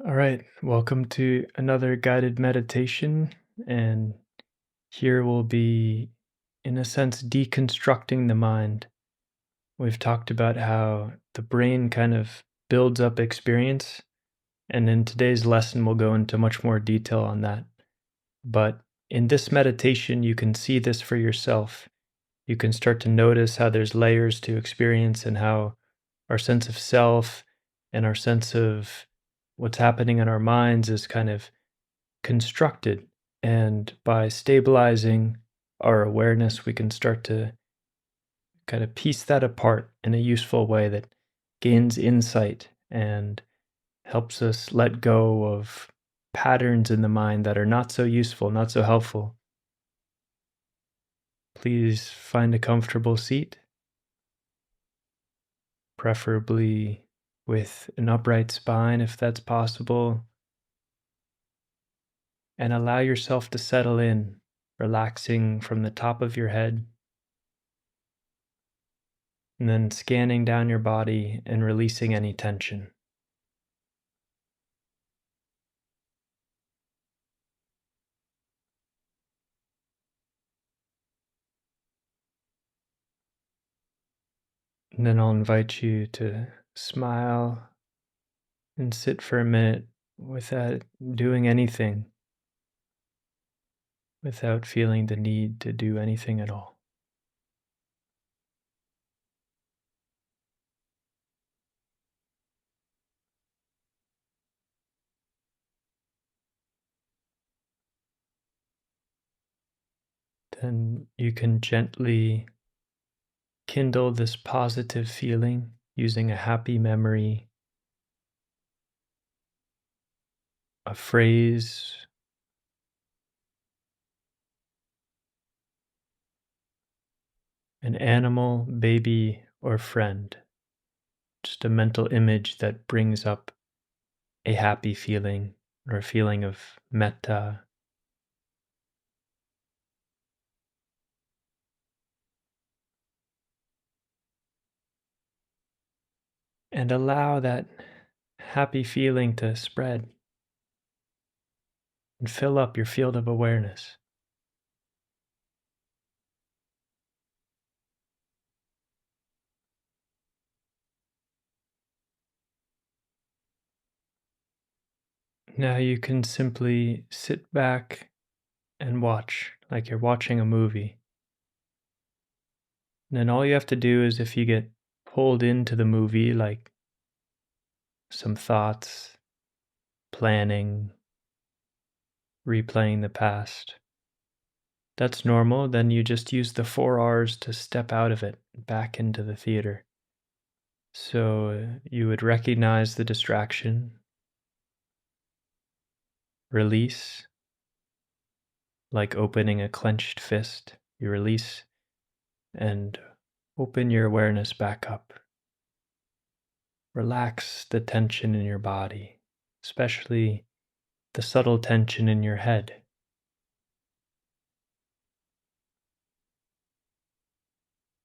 All right, welcome to another guided meditation. And here we'll be, in a sense, deconstructing the mind. We've talked about how the brain kind of builds up experience. And in today's lesson, we'll go into much more detail on that. But in this meditation, you can see this for yourself. You can start to notice how there's layers to experience and how our sense of self and our sense of what's happening in our minds is kind of constructed. And by stabilizing our awareness, we can start to kind of piece that apart in a useful way that gains insight and helps us let go of patterns in the mind that are not so useful, not so helpful. Please find a comfortable seat, preferably with an upright spine if that's possible, and allow yourself to settle in, relaxing from the top of your head and then scanning down your body and releasing any tension. And then I'll invite you to smile and sit for a minute without doing anything, without feeling the need to do anything at all. Then you can gently kindle this positive feeling using a happy memory, a phrase, an animal, baby, or friend. Just a mental image that brings up a happy feeling or a feeling of metta. And allow that happy feeling to spread and fill up your field of awareness. Now you can simply sit back and watch like you're watching a movie. And then all you have to do is, if you get pulled into the movie, like some thoughts, planning, replaying the past, that's normal. Then you just use the 4 R's to step out of it, back into the theater. So you would recognize the distraction, release, like opening a clenched fist. You release and open your awareness back up. Relax the tension in your body, especially the subtle tension in your head.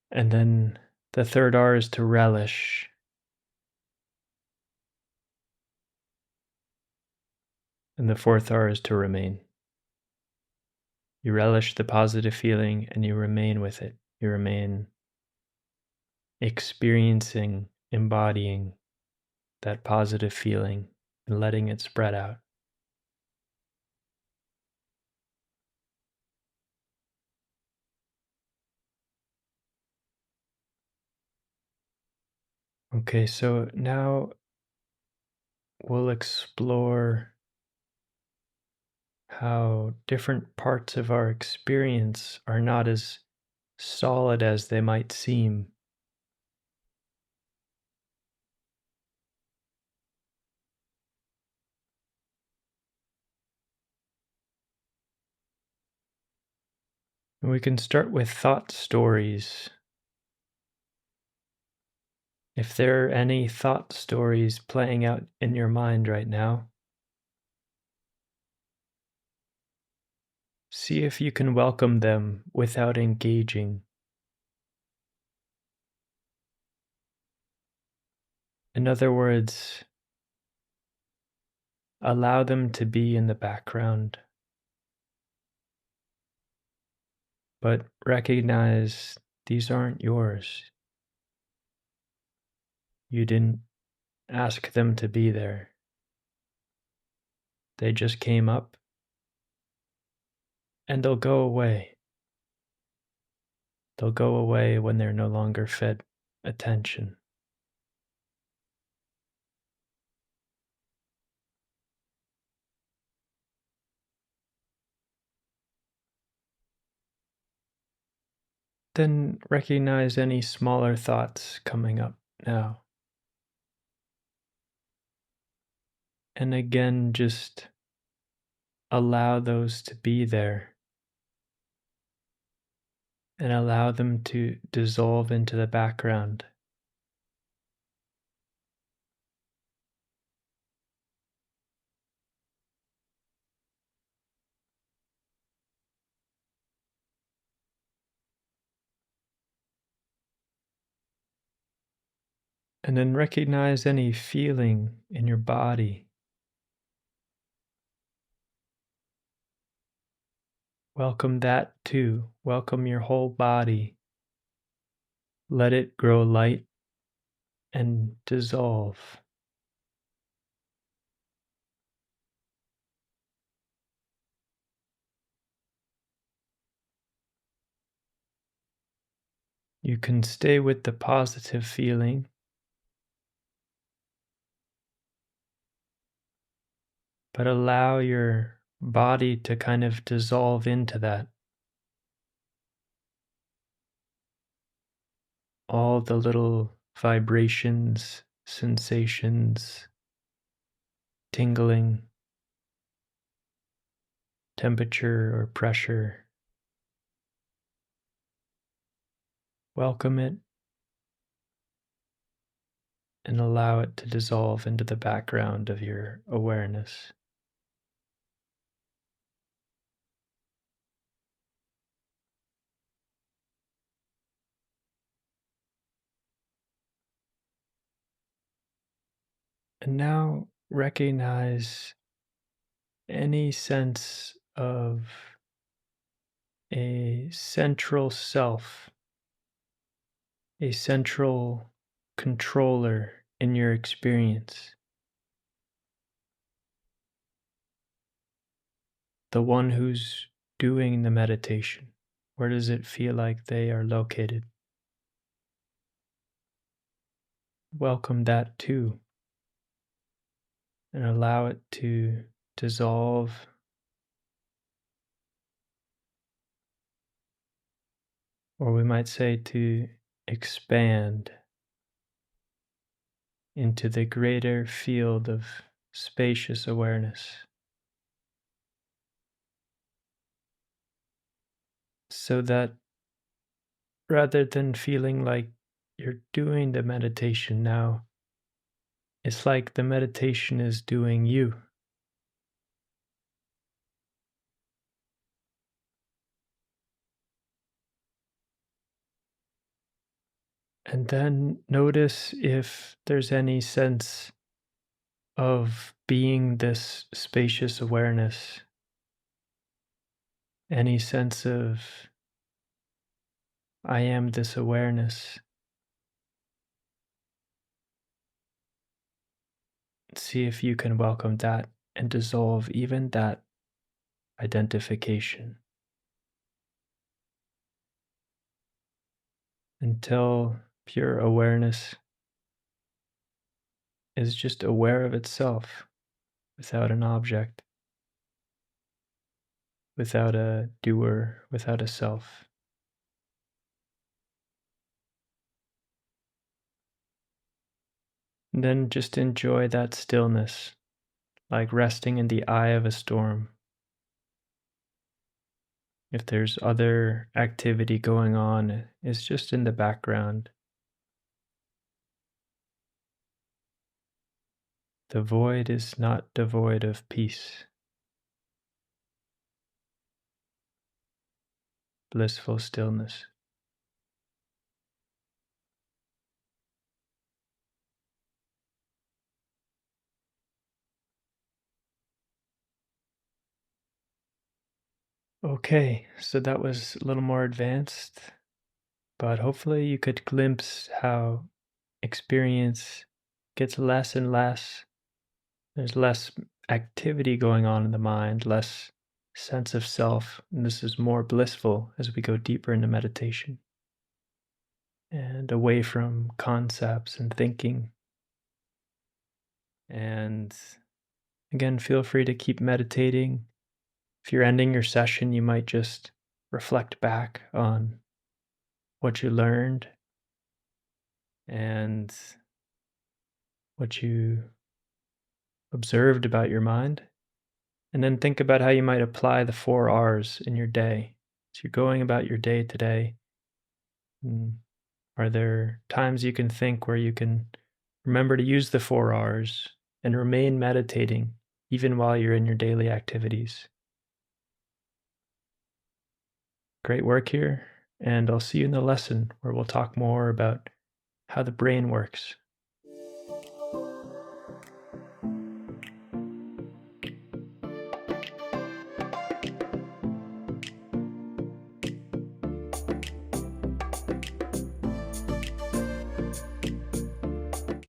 And then the third R is to relish. And the fourth R is to remain. You relish the positive feeling and you remain with it. You remain experiencing, embodying that positive feeling and letting it spread out. Okay, so now we'll explore how different parts of our experience are not as solid as they might seem. And we can start with thought stories. If there are any thought stories playing out in your mind right now, see if you can welcome them without engaging. In other words, Allow them to be in the background, but recognize these aren't yours. You didn't ask them to be there. They just came up and they'll go away. They'll go away when they're no longer fed attention. Then recognize any smaller thoughts coming up now. And again, just allow those to be there and allow them to dissolve into the background. And then recognize any feeling in your body. Welcome that too. Welcome your whole body. Let it grow light and dissolve. You can stay with the positive feeling, but allow your body to kind of dissolve into that. All the little vibrations, sensations, tingling, temperature or pressure. Welcome it and allow it to dissolve into the background of your awareness. And now recognize any sense of a central self, a central controller in your experience, the one who's doing the meditation. Where does it feel like they are located? Welcome that too, and allow it to dissolve, or we might say to expand into the greater field of spacious awareness, so that rather than feeling like you're doing the meditation now, it's like the meditation is doing you. And then notice if there's any sense of being this spacious awareness, any sense of I am this awareness. See if you can welcome that and dissolve even that identification until pure awareness is just aware of itself without an object, without a doer, without a self. And then just enjoy that stillness, like resting in the eye of a storm. If there's other activity going on, it's just in the background. The void is not devoid of peace, blissful stillness. Okay, so that was a little more advanced, but hopefully you could glimpse how experience gets less and less. There's less activity going on in the mind, less sense of self, and this is more blissful as we go deeper into meditation and away from concepts and thinking. And again, feel free to keep meditating. If you're ending your session, you might just reflect back on what you learned and what you observed about your mind. And then think about how you might apply the 4 R's in your day. So you're going about your day today. Are there times you can think where you can remember to use the 4 R's and remain meditating even while you're in your daily activities? Great work here, and I'll see you in the lesson where we'll talk more about how the brain works.